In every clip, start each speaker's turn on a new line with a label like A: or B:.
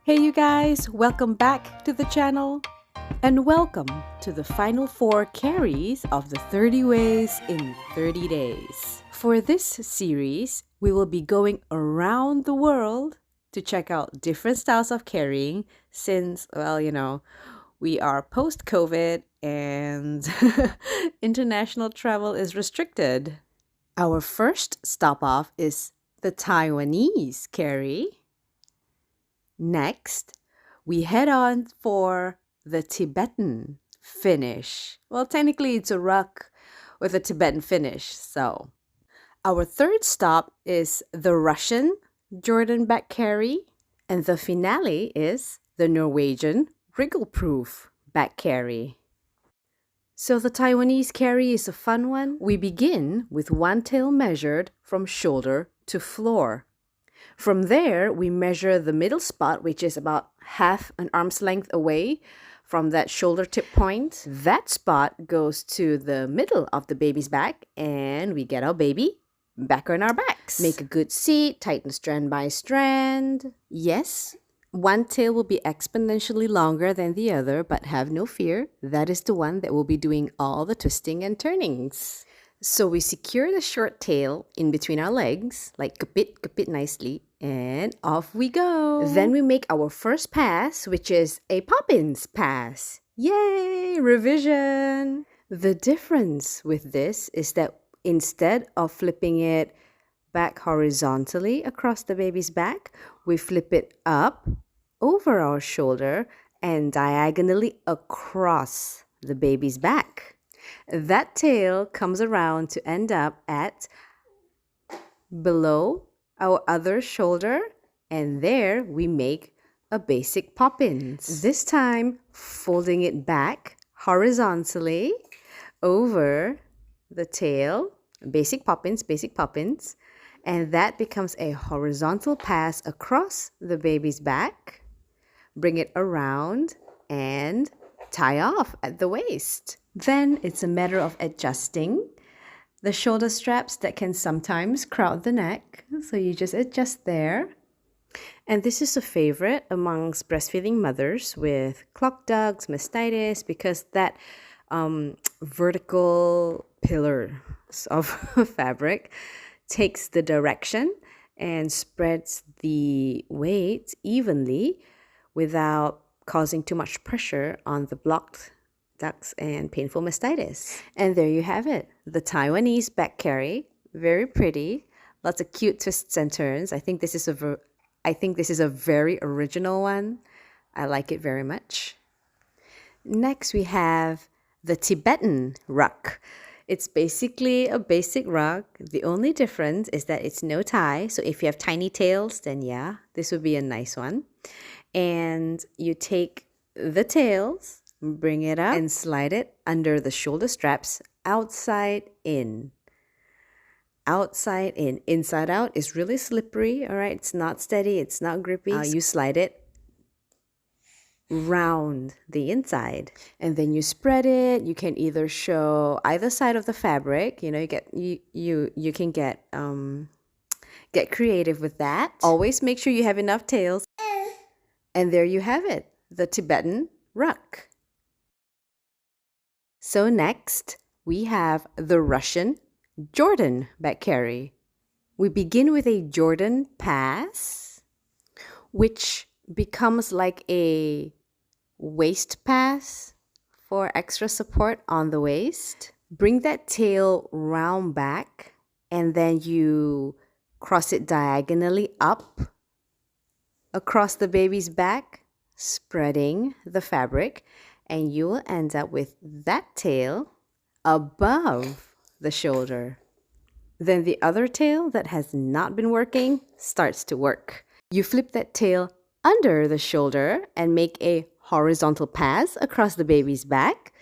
A: Hey you guys, welcome back to the channel and welcome to the final 4 carries of the 30 ways in 30 days. For this series, we will be going around the world to check out different styles of carrying since, we are post-COVID and international travel is restricted. Our first stop off is the Taiwanese Carry. Next, we head on for the Tibetan finish. Well, technically it's a ruck with a Tibetan finish. So, our third stop is the Russian Jordan back carry, and the finale is the Norwegian wriggle-proof back carry. So the Taiwanese carry is a fun one. We begin with one tail measured from shoulder to floor. From there, we measure the middle spot, which is about half an arm's length away from that shoulder tip point. That spot goes to the middle of the baby's back, and we get our baby back on our backs. Make a good seat, tighten strand by strand. Yes, one tail will be exponentially longer than the other, but have no fear, that is the one that will be doing all the twisting and turnings. So we secure the short tail in between our legs, like kapit nicely, and off we go. Then we make our first pass, which is a poppins pass. Yay, revision! The difference with this is that instead of flipping it back horizontally across the baby's back, we flip it up over our shoulder and diagonally across the baby's back. That tail comes around to end up at below our other shoulder, and there we make a basic poppins. This time, folding it back horizontally over the tail, basic poppins, and that becomes a horizontal pass across the baby's back. Bring it around and tie off at the waist. Then it's a matter of adjusting the shoulder straps that can sometimes crowd the neck. So you just adjust there. And this is a favorite amongst breastfeeding mothers with clock ducts, mastitis, because that vertical pillars of fabric takes the direction and spreads the weight evenly without causing too much pressure on the blocked ducts and painful mastitis. And there you have it, the Taiwanese back carry. Very pretty, lots of cute twists and turns. I think this is a very original one. I like it very much. Next we have the Tibetan Ruck. It's basically a basic ruck. The only difference is that it's no tie. So if you have tiny tails, then yeah, this would be a nice one. And you take the tails, bring it up, and slide it under the shoulder straps, outside in. Outside in. Inside out is really slippery, all right? It's not steady, it's not grippy. You slide it round the inside, and then you spread it. You can either show either side of the fabric. You know, you can get creative with that. Always make sure you have enough tails. And there you have it, the Tibetan Ruck. So next, we have the Russian Jordan back carry. We begin with a Jordan pass, which becomes like a waist pass for extra support on the waist. Bring that tail round back, and then you cross it diagonally up across the baby's back, spreading the fabric, and you will end up with that tail above the shoulder. Then the other tail that has not been working starts to work. You flip that tail under the shoulder and make a horizontal pass across the baby's back,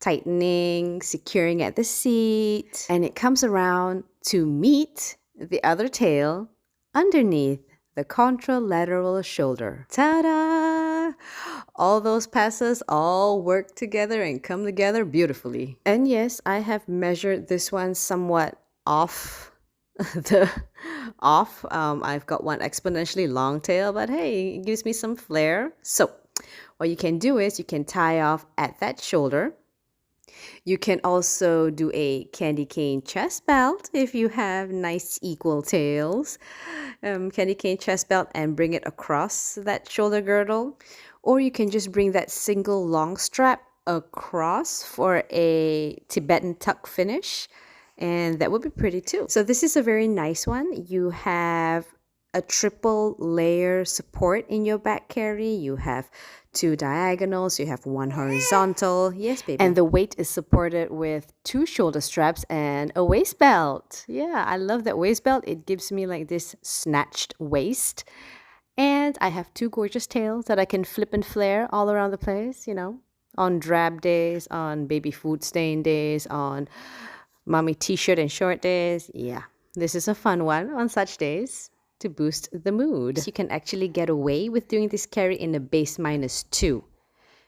A: tightening, securing at the seat, and it comes around to meet the other tail underneath the contralateral shoulder. Ta-da! All those passes all work together and come together beautifully. And yes, I have measured this one somewhat off the off. I've got one exponentially long tail, but hey, it gives me some flair. So what you can do is you can tie off at that shoulder. You can also do a candy cane chest belt if you have nice equal tails. Candy cane chest belt and bring it across that shoulder girdle. Or you can just bring that single long strap across for a Tibetan tuck finish. And that would be pretty too. So this is a very nice one. You have a triple layer support in your back carry. You have two diagonals, you have one horizontal. Yes, baby. And the weight is supported with two shoulder straps and a waist belt. Yeah, I love that waist belt. It gives me like this snatched waist. And I have two gorgeous tails that I can flip and flare all around the place, on drab days, on baby food stain days, on mommy t-shirt and short days. Yeah, this is a fun one on such days to boost the mood. You can actually get away with doing this carry in a base -2.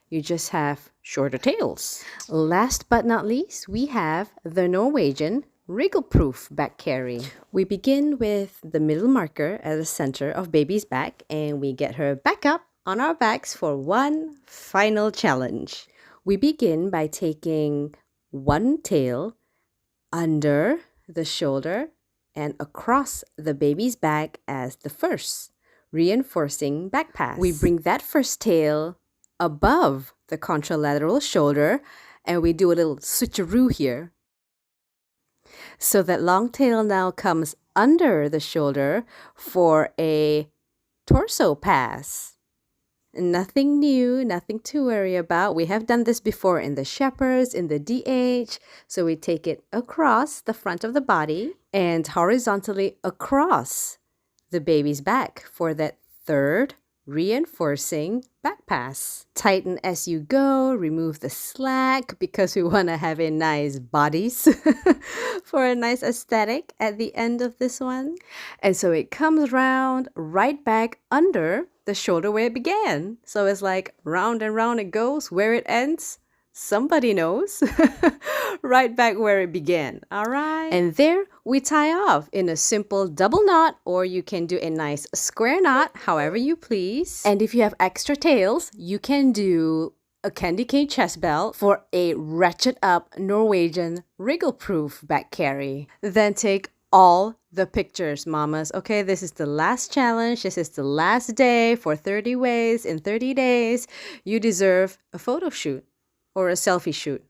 A: You just have shorter tails. Last but not least, we have the Norwegian wriggle-proof back carry. We begin with the middle marker at the center of baby's back, and we get her back up on our backs for one final challenge. We begin by taking one tail under the shoulder and across the baby's back as the first, reinforcing back pass. We bring that first tail above the contralateral shoulder and we do a little switcheroo here. So that long tail now comes under the shoulder for a torso pass. Nothing new, nothing to worry about. We have done this before in the shepherds, in the DH. So we take it across the front of the body and horizontally across the baby's back for that third reinforcing back pass. Tighten as you go, remove the slack because we want to have a nice bodice for a nice aesthetic at the end of this one. And so it comes round right back under the shoulder where it began. So it's like round and round it goes. Where it ends, somebody knows. Right back where it began. All right. And there we tie off in a simple double knot, or you can do a nice square knot, however you please. And if you have extra tails, you can do a candy cane chest belt for a ratchet up Norwegian wriggle-proof back carry. Then take all the pictures, mamas. Okay, this is the last challenge. This is the last day for 30 ways in 30 days. You deserve a photo shoot or a selfie shoot,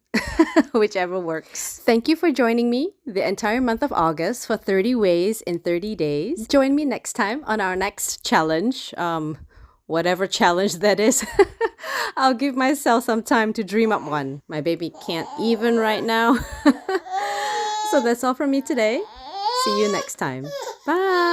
A: whichever works. Thank you for joining me the entire month of August for 30 ways in 30 days. Join me next time on our next challenge, whatever challenge that is. I'll give myself some time to dream up one. My baby can't even right now. So that's all from me today. See you next time. Bye.